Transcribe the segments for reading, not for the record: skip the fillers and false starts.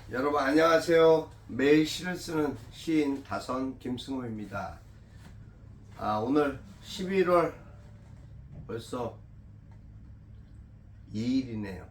여러분 안녕하세요. 매일 시를 쓰는 시인 다선 김승호입니다. 오늘 11월 벌써 2일이네요.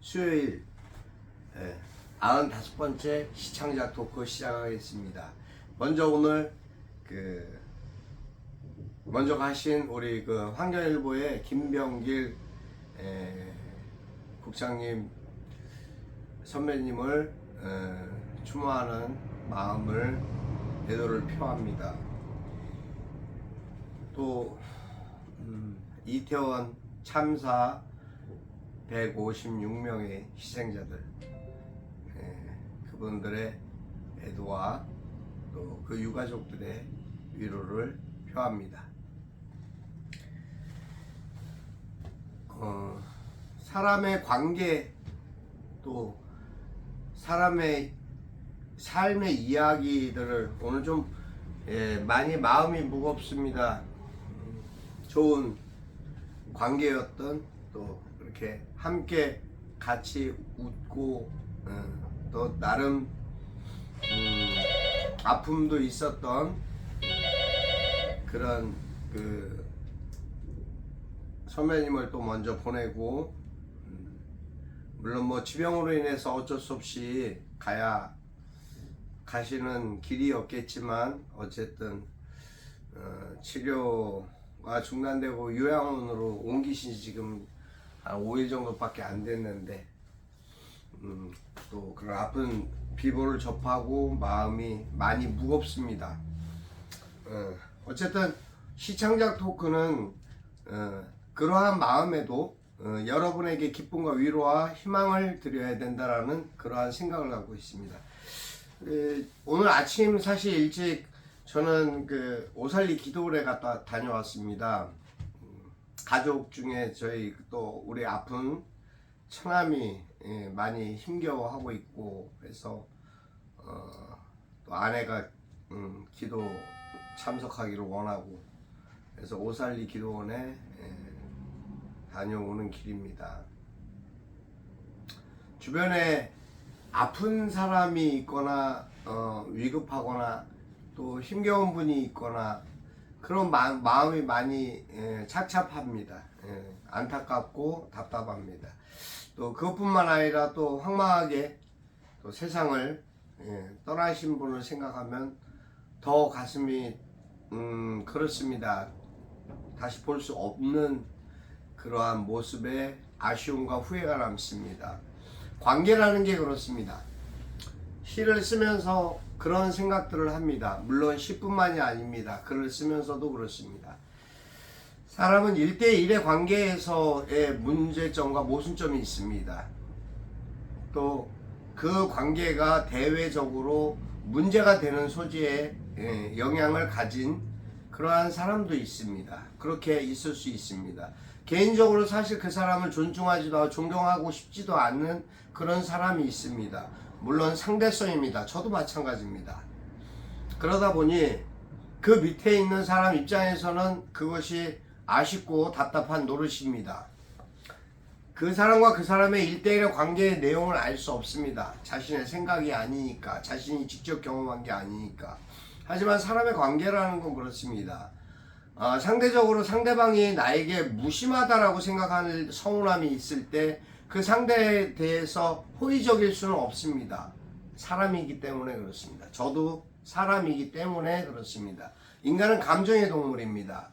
수요일 95번째 시창작 토크 시작하겠습니다. 먼저 오늘 먼저 가신 우리 환경일보의 김병길 국장님 선배님을 추모하는 마음을 애도를 표합니다. 또 이태원 참사 156명의 희생자들 그분들의 애도와 또 그 유가족들의 위로를 표합니다. 사람의 관계 또 사람의 삶의 이야기들을 오늘 좀 많이 마음이 무겁습니다. 좋은 관계였던 또 이렇게 함께 같이 웃고 또 나름 아픔도 있었던 그런 선배님을 또 먼저 보내고 물론 지병으로 인해서 어쩔 수 없이 가시는 길이었겠지만 어쨌든 치료가 중단되고 요양원으로 옮기신 지 지금 한 5일 정도밖에 안 됐는데 또 그런 아픈 비보를 접하고 마음이 많이 무겁습니다. 어쨌든 시창작 토크는 그러한 마음에도 여러분에게 기쁨과 위로와 희망을 드려야 된다라는 그러한 생각을 갖고 있습니다. 오늘 아침 사실 일찍 저는 오살리 기도원에 갔다 다녀왔습니다. 가족 중에 저희 또 우리 아픈 처남이 많이 힘겨워하고 있고 그래서 또 아내가 기도 참석하기를 원하고 그래서 오살리 기도원에 다녀오는 길입니다. 주변에 아픈 사람이 있거나 위급하거나 또 힘겨운 분이 있거나 그런 마음이 많이 착잡합니다. 안타깝고 답답합니다. 또 그것뿐만 아니라 또 황망하게 또 세상을 떠나신 분을 생각하면 더 가슴이 그렇습니다. 다시 볼 수 없는 그러한 모습에 아쉬움과 후회가 남습니다. 관계라는 게 그렇습니다. 시를 쓰면서 그런 생각들을 합니다. 물론 시뿐만이 아닙니다. 글을 쓰면서도 그렇습니다. 사람은 1대1의 관계에서의 문제점과 모순점이 있습니다. 또 그 관계가 대외적으로 문제가 되는 소지에 영향을 가진 그러한 사람도 있습니다. 그렇게 있을 수 있습니다. 개인적으로 사실 그 사람을 존중하지도 않고 존경하고 싶지도 않는 그런 사람이 있습니다. 물론 상대성입니다. 저도 마찬가지입니다. 그러다 보니 그 밑에 있는 사람 입장에서는 그것이 아쉽고 답답한 노릇입니다. 그 사람과 그 사람의 1대1의 관계의 내용을 알 수 없습니다. 자신의 생각이 아니니까, 자신이 직접 경험한 게 아니니까. 하지만 사람의 관계라는 건 그렇습니다. 상대적으로 상대방이 나에게 무심하다라고 생각하는 서운함이 있을 때 그 상대에 대해서 호의적일 수는 없습니다. 사람이기 때문에 그렇습니다. 저도 사람이기 때문에 그렇습니다. 인간은 감정의 동물입니다.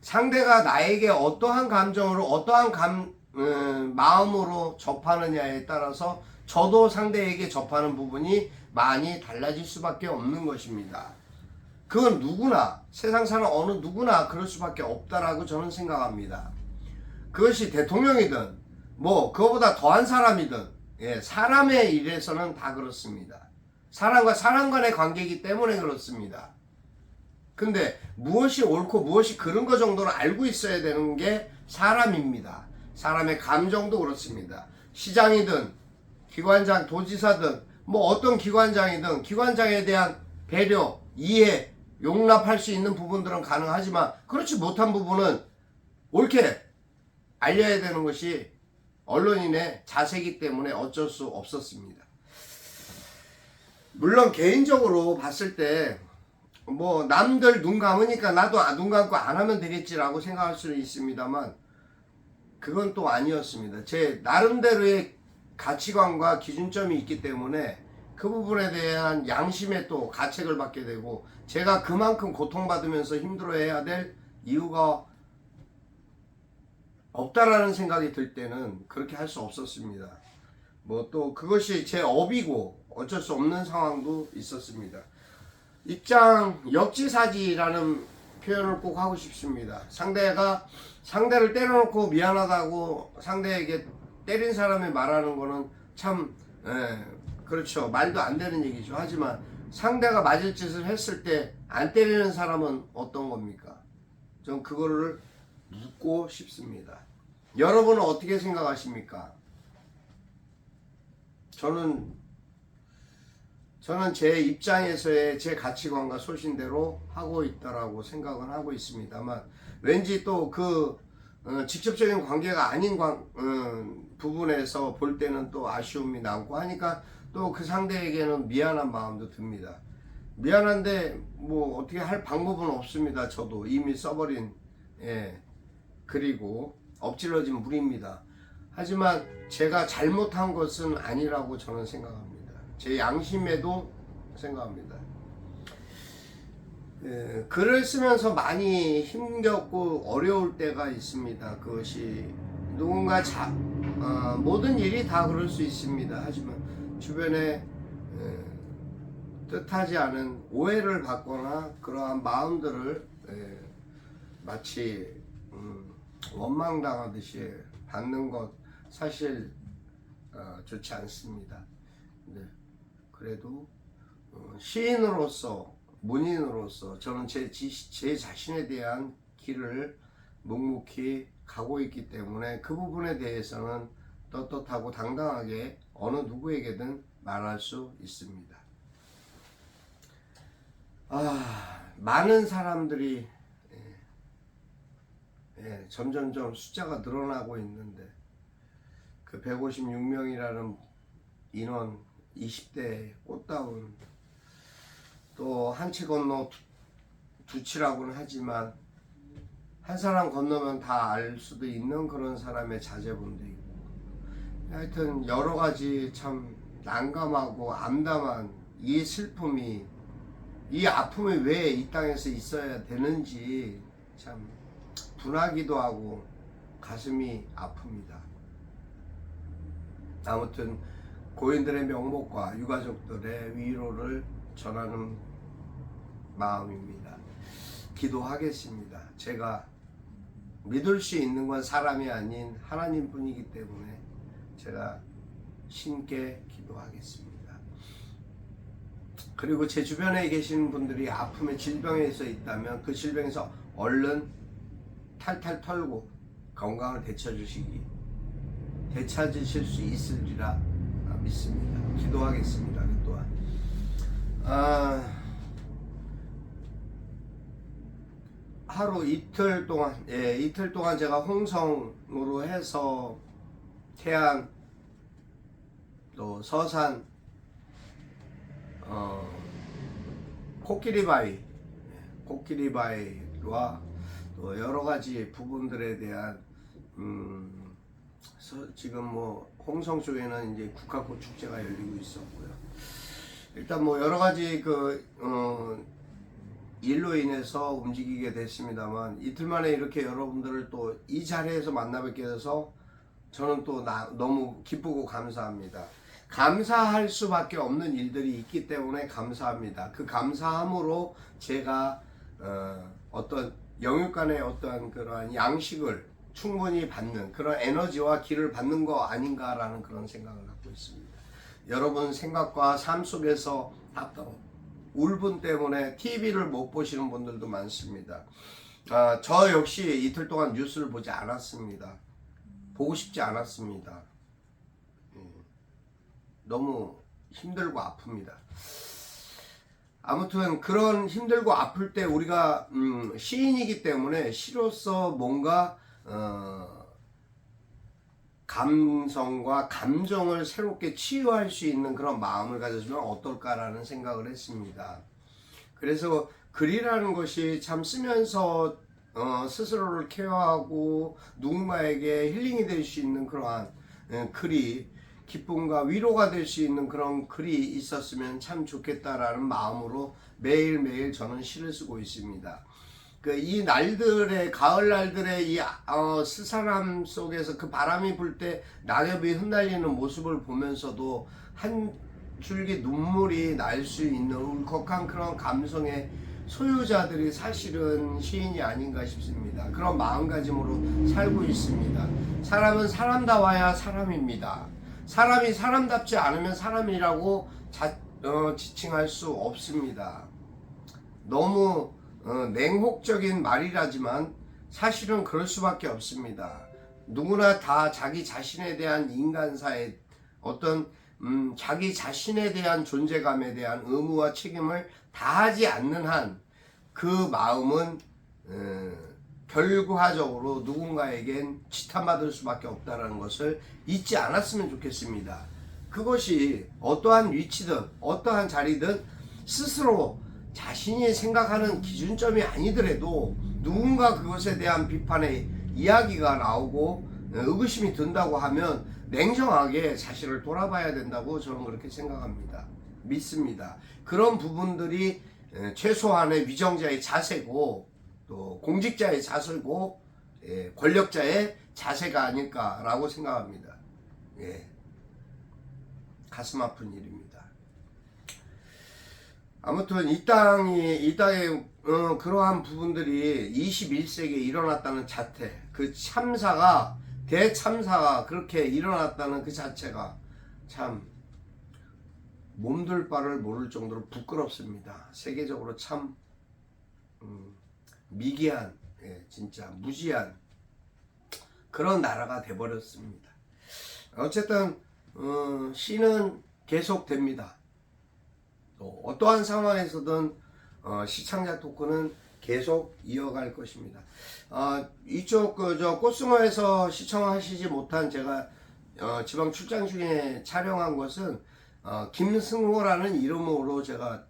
상대가 나에게 어떠한 감정으로 어떠한 마음으로 접하느냐에 따라서 저도 상대에게 접하는 부분이 많이 달라질 수밖에 없는 것입니다. 그건 누구나 세상 사는 어느 누구나 그럴 수밖에 없다라고 저는 생각합니다. 그것이 대통령이든 그거보다 더한 사람이든 사람의 일에서는 다 그렇습니다. 사람과 사람 간의 관계이기 때문에 그렇습니다. 근데 무엇이 옳고 무엇이 그른 거 정도는 알고 있어야 되는 게 사람입니다. 사람의 감정도 그렇습니다. 시장이든 기관장, 도지사든 어떤 기관장이든 기관장에 대한 배려, 이해, 용납할 수 있는 부분들은 가능하지만 그렇지 못한 부분은 옳게 알려야 되는 것이 언론인의 자세이기 때문에 어쩔 수 없었습니다. 물론 개인적으로 봤을 때 뭐 남들 눈 감으니까 나도 눈 감고 안 하면 되겠지라고 생각할 수는 있습니다만 그건 또 아니었습니다. 제 나름대로의 가치관과 기준점이 있기 때문에 그 부분에 대한 양심에 또 가책을 받게 되고 제가 그만큼 고통받으면서 힘들어해야 될 이유가 없다라는 생각이 들 때는 그렇게 할 수 없었습니다. 뭐 또 그것이 제 업이고 어쩔 수 없는 상황도 있었습니다. 입장 역지사지라는 표현을 꼭 하고 싶습니다. 상대를 때려놓고 미안하다고 상대에게 때린 사람이 말하는 거는 참 그렇죠. 말도 안 되는 얘기죠. 하지만 상대가 맞을 짓을 했을 때 안 때리는 사람은 어떤 겁니까? 전 그거를 묻고 싶습니다. 여러분은 어떻게 생각하십니까? 저는 제 입장에서의 제 가치관과 소신대로 하고 있다라고 생각은 하고 있습니다만 왠지 또 직접적인 관계가 아닌 부분에서 볼 때는 또 아쉬움이 남고 하니까 또 그 상대에게는 미안한 마음도 듭니다. 미안한데 뭐 어떻게 할 방법은 없습니다. 저도 이미 써버린 그리고 엎질러진 물입니다. 하지만 제가 잘못한 것은 아니라고 저는 생각합니다. 제 양심에도 생각합니다. 글을 쓰면서 많이 힘겹고 어려울 때가 있습니다. 그것이 누군가 모든 일이 다 그럴 수 있습니다. 하지만 주변에 뜻하지 않은 오해를 받거나 그러한 마음들을 마치 원망당하듯이 받는 것 사실 좋지 않습니다. 네. 그래도 시인으로서 문인으로서 저는 제 자신에 대한 길을 묵묵히 가고 있기 때문에 그 부분에 대해서는 떳떳하고 당당하게 어느 누구에게든 말할 수 있습니다. 많은 사람들이 점점점 숫자가 늘어나고 있는데 그 156명이라는 인원 20대 꽃다운 또 한 치 건너 두 치라고는 하지만 한 사람 건너면 다 알 수도 있는 그런 사람의 자제분도 있고 하여튼 여러 가지 참 난감하고 암담한 이 슬픔이 이 아픔이 왜 이 땅에서 있어야 되는지 참 분하기도 하고 가슴이 아픕니다. 아무튼 고인들의 명복과 유가족들의 위로를 전하는 마음입니다. 기도하겠습니다. 제가 믿을 수 있는 건 사람이 아닌 하나님 뿐이기 때문에 제가 신께 기도하겠습니다. 그리고 제 주변에 계시는 분들이 아픔의 질병에서 있다면 그 질병에서 얼른 탈탈 털고 건강을 되찾으실 수 있으리라 믿습니다. 기도하겠습니다. 그 또한 하루 이틀 동안 제가 홍성으로 해서 태안 또 서산 코끼리바위와 또 여러 가지 부분들에 대한 지금 뭐 홍성 쪽에는 이제 국화꽃 축제가 열리고 있었고요. 일단 뭐 여러 가지 일로 인해서 움직이게 됐습니다만 이틀 만에 이렇게 여러분들을 또 이 자리에서 만나 뵙게 돼서 저는 또 너무 기쁘고 감사합니다. 감사할 수밖에 없는 일들이 있기 때문에 감사합니다. 그 감사함으로 제가 어떤 영육 간의 어떤 그러한 양식을 충분히 받는 그런 에너지와 길을 받는 거 아닌가라는 그런 생각을 갖고 있습니다. 여러분 생각과 삶 속에서 답답한 울분 때문에 TV를 못 보시는 분들도 많습니다. 저 역시 이틀 동안 뉴스를 보지 않았습니다. 보고 싶지 않았습니다. 너무 힘들고 아픕니다. 아무튼 그런 힘들고 아플 때 우리가 시인이기 때문에 시로서 뭔가 감성과 감정을 새롭게 치유할 수 있는 그런 마음을 가져주면 어떨까라는 생각을 했습니다. 그래서 글이라는 것이 참 쓰면서 스스로를 케어하고 누군가에게 힐링이 될 수 있는 그러한 글이 기쁨과 위로가 될 수 있는 그런 글이 있었으면 참 좋겠다라는 마음으로 매일매일 저는 시를 쓰고 있습니다. 이 날들의 가을 날들의 이 스산함 속에서 그 바람이 불 때 낙엽이 흩날리는 모습을 보면서도 한 줄기 눈물이 날 수 있는 울컥한 그런 감성의 소유자들이 사실은 시인이 아닌가 싶습니다. 그런 마음가짐으로 살고 있습니다. 사람은 사람다워야 사람입니다. 사람이 사람답지 않으면 사람이라고 지칭할 수 없습니다. 너무 냉혹적인 말이라지만 사실은 그럴 수밖에 없습니다. 누구나 다 자기 자신에 대한 인간사의 어떤 자기 자신에 대한 존재감에 대한 의무와 책임을 다하지 않는 한 그 마음은 결과적으로 누군가에겐 지탄받을 수밖에 없다는 것을 잊지 않았으면 좋겠습니다. 그것이 어떠한 위치든 어떠한 자리든 스스로 자신이 생각하는 기준점이 아니더라도 누군가 그것에 대한 비판의 이야기가 나오고 의구심이 든다고 하면 냉정하게 사실을 돌아봐야 된다고 저는 그렇게 생각합니다. 믿습니다. 그런 부분들이 최소한의 위정자의 자세고 또 공직자의 자세고 권력자의 자세가 아닐까라고 생각합니다. 가슴 아픈 일입니다. 아무튼 이 땅에 그러한 부분들이 21세기에 일어났다는 자태, 그 대참사가 그렇게 일어났다는 그 자체가 참 몸둘 바를 모를 정도로 부끄럽습니다. 세계적으로 참 미개한, 진짜 무지한 그런 나라가 돼버렸습니다. 어쨌든 시는 계속됩니다. 또 어떠한 상황에서든 시창자 토크는 계속 이어갈 것입니다. 이쪽 꽃승호에서 시청하시지 못한 제가 지방 출장 중에 촬영한 것은 김승호라는 이름으로 제가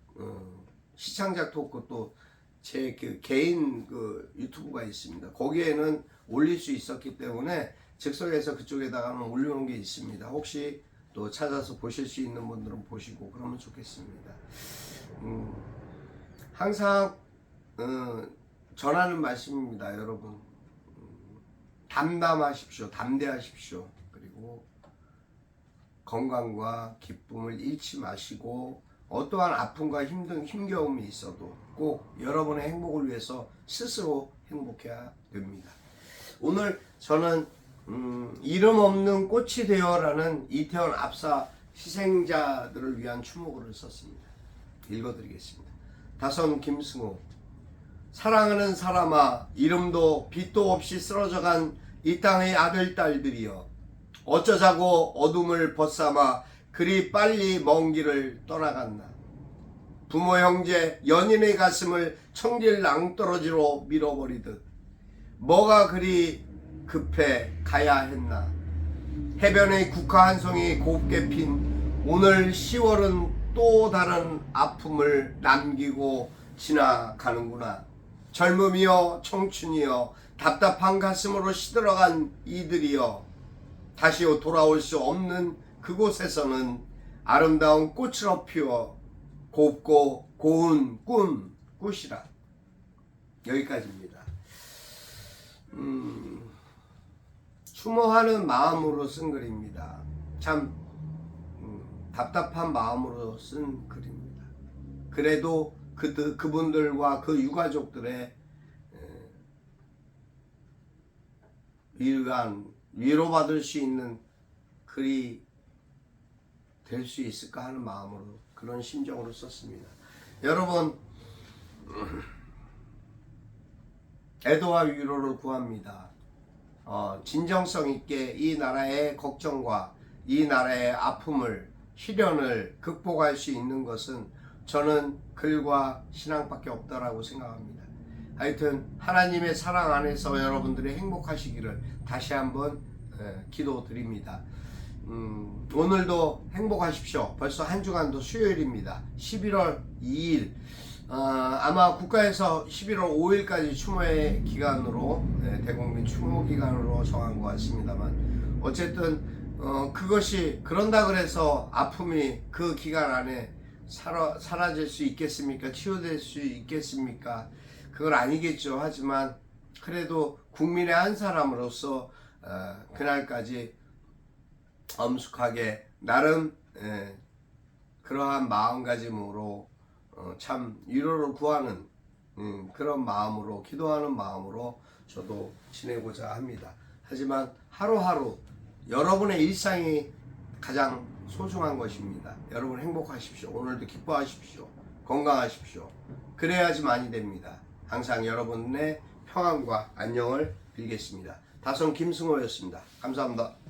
시창자 토크 또 제 개인 유튜브가 있습니다. 거기에는 올릴 수 있었기 때문에 즉석에서 그쪽에다가는 올려놓은 게 있습니다. 혹시 또 찾아서 보실 수 있는 분들은 보시고 그러면 좋겠습니다. 항상 전하는 말씀입니다. 여러분, 담담하십시오. 담대하십시오. 그리고 건강과 기쁨을 잃지 마시고 어떠한 아픔과 힘겨움이 있어도 꼭 여러분의 행복을 위해서 스스로 행복해야 됩니다. 오늘 저는 이름 없는 꽃이 되어라는 이태원 압사 희생자들을 위한 추모글을 썼습니다. 읽어드리겠습니다. 다선 김승호. 사랑하는 사람아, 이름도 빛도 없이 쓰러져간 이 땅의 아들 딸들이여, 어쩌자고 어둠을 벗삼아 그리 빨리 먼 길을 떠나갔나. 부모 형제 연인의 가슴을 청길 낭떠러지로 밀어버리듯 뭐가 그리 급해 가야 했나. 해변의 국화 한 송이 곱게 핀 오늘 10월은 또 다른 아픔을 남기고 지나가는구나. 젊음이여 청춘이여 답답한 가슴으로 시들어간 이들이여, 다시 돌아올 수 없는 그곳에서는 아름다운 꽃으로 피워 곱고 고운 꽃이라. 여기까지입니다. 추모하는 마음으로 쓴 글입니다. 참 답답한 마음으로 쓴 글입니다. 그래도 그분들과 그 유가족들의 위로받을 수 있는 글이 될 수 있을까 하는 마음으로, 그런 심정으로 썼습니다. 여러분, 애도와 위로를 구합니다. 진정성 있게 이 나라의 걱정과 이 나라의 아픔을, 시련을 극복할 수 있는 것은 저는 글과 신앙밖에 없다라고 생각합니다. 하여튼 하나님의 사랑 안에서 여러분들이 행복하시기를 다시 한번 기도드립니다. 오늘도 행복하십시오. 벌써 한 주간도 수요일입니다. 11월 2일. 아마 국가에서 11월 5일까지 추모의 기간으로, 대국민 추모 기간으로 정한 것 같습니다만, 어쨌든 그것이 그런다 그래서 아픔이 그 기간 안에 사라질 수 있겠습니까? 치유될 수 있겠습니까? 그건 아니겠죠. 하지만 그래도 국민의 한 사람으로서 그날까지 엄숙하게 나름 그러한 마음가짐으로 참 위로를 구하는 그런 마음으로, 기도하는 마음으로 저도 지내고자 합니다. 하지만 하루하루 여러분의 일상이 가장 소중한 것입니다. 여러분 행복하십시오. 오늘도 기뻐하십시오. 건강하십시오. 그래야지만이 됩니다. 항상 여러분의 평안과 안녕을 빌겠습니다. 다솜 김승호였습니다. 감사합니다.